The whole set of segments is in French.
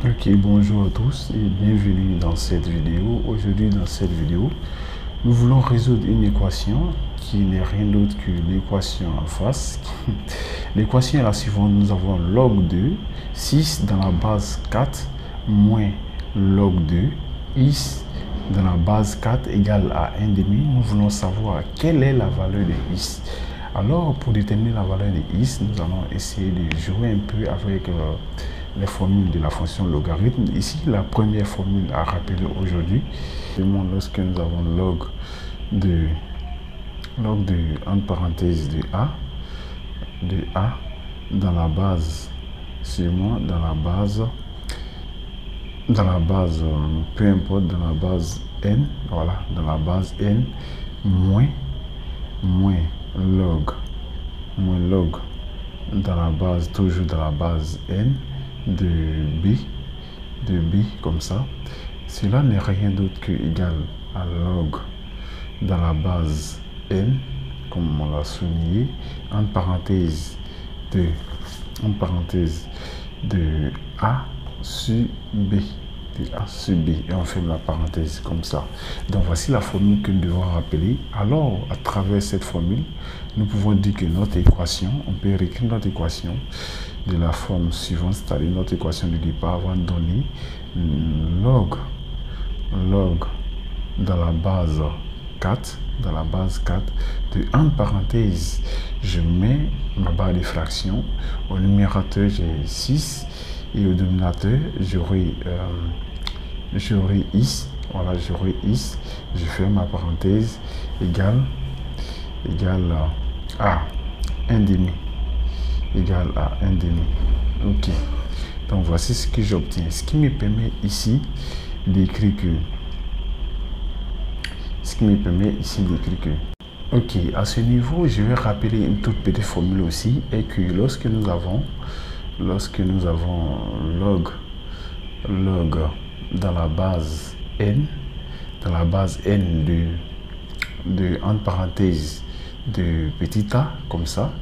Ok, bonjour à tous et bienvenue dans cette vidéo. Aujourd'hui, dans cette vidéo, nous voulons résoudre une équation qui n'est rien d'autre que l'équation en face. L'équation est la suivante. Nous avons log de 6 dans la base 4 moins log de x dans la base 4 égale à 1 demi. Nous voulons savoir quelle est la valeur de x. Alors, pour déterminer la valeur de x, nous allons essayer de jouer un peu avec les formules de la fonction logarithme. Ici, la première formule à rappeler aujourd'hui, lorsque nous avons log de entre parenthèses de a dans la base, dans la base, peu importe, dans la base n, voilà, dans la base n, moins log dans la base, toujours dans la base n de b comme ça. Cela n'est rien d'autre que égal à log dans la base n, comme on l'a souligné, en parenthèse de a sur b, et on ferme la parenthèse comme ça. Donc voici la formule que nous devons rappeler. Alors à travers cette formule, nous pouvons dire que notre équation, on peut réécrire notre équation de la forme suivante, c'est-à-dire notre équation de départ va donner log dans la base 4 de entre parenthèses, je mets ma barre de fraction. Au numérateur j'ai 6 et au dénominateur j'aurai is, voilà, j'aurai is, je ferme ma parenthèse, égale à 1 demi, ok. Donc voici ce que j'obtiens, ce qui me permet ici d'écrire que ok, à ce niveau je vais rappeler une toute petite formule aussi, et que lorsque nous avons log dans la base n de entre parenthèses de petit a comme ça,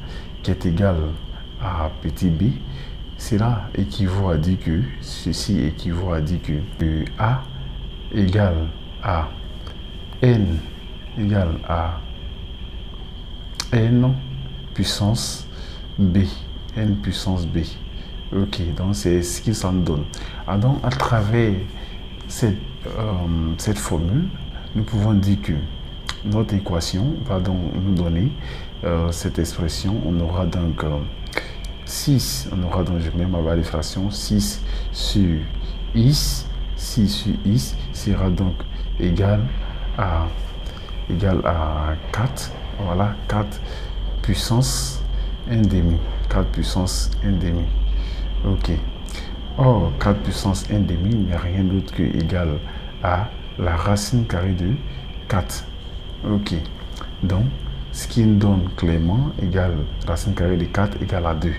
qui est égal à petit b, cela équivaut à dire que ceci équivaut à dire que a égale à n puissance b, ok. Donc c'est ce qui s'en donne. Donc à travers cette formule, nous pouvons dire que notre équation va donc nous donner cette expression. On aura donc 6, je mets ma barre de fraction, 6 sur is sera donc égal à 4, voilà, 4 puissance 1 demi, ok. Or 4 puissance 1 demi n'est rien d'autre que égal à la racine carrée de 4, ok. Donc ce qui nous donne clairement égal racine carrée de 4 égale à 2.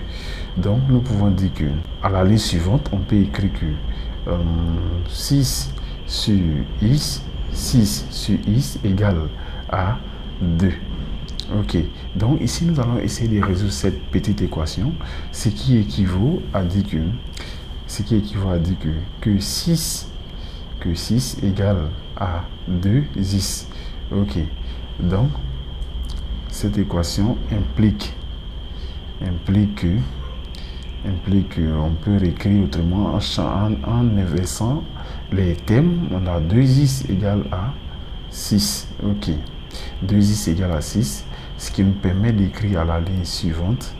Donc nous pouvons dire que à la ligne suivante on peut écrire que 6 sur is égale à 2. Ok, donc ici nous allons essayer de résoudre cette petite équation, ce qui équivaut à dire que 6 égale à 2 is. Ok, donc cette équation implique qu'on peut réécrire autrement en inversant les termes. On a 2is égale à 6, ok. 2is égale à 6, ce qui nous permet d'écrire à la ligne suivante,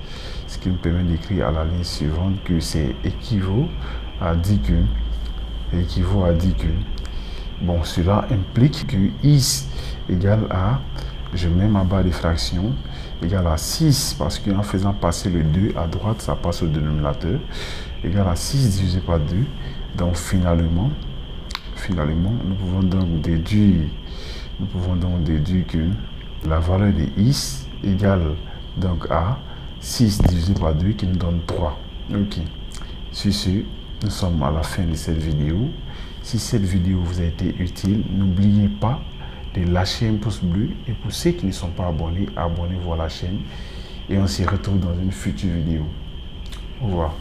que c'est équivaut à dire que bon, cela implique que is égale à, je mets ma barre de fraction, égale à 6, parce qu'en faisant passer le 2 à droite, ça passe au dénominateur, égale à 6 divisé par 2. Donc finalement, nous pouvons donc déduire que la valeur de is égale donc à 6 divisé par 2 qui nous donne 3. Ok. Sur ce, nous sommes à la fin de cette vidéo. Si cette vidéo vous a été utile, n'oubliez pas de lâcher un pouce bleu, et pour ceux qui ne sont pas abonnés, abonnez-vous à la chaîne et on se retrouve dans une future vidéo. Au revoir.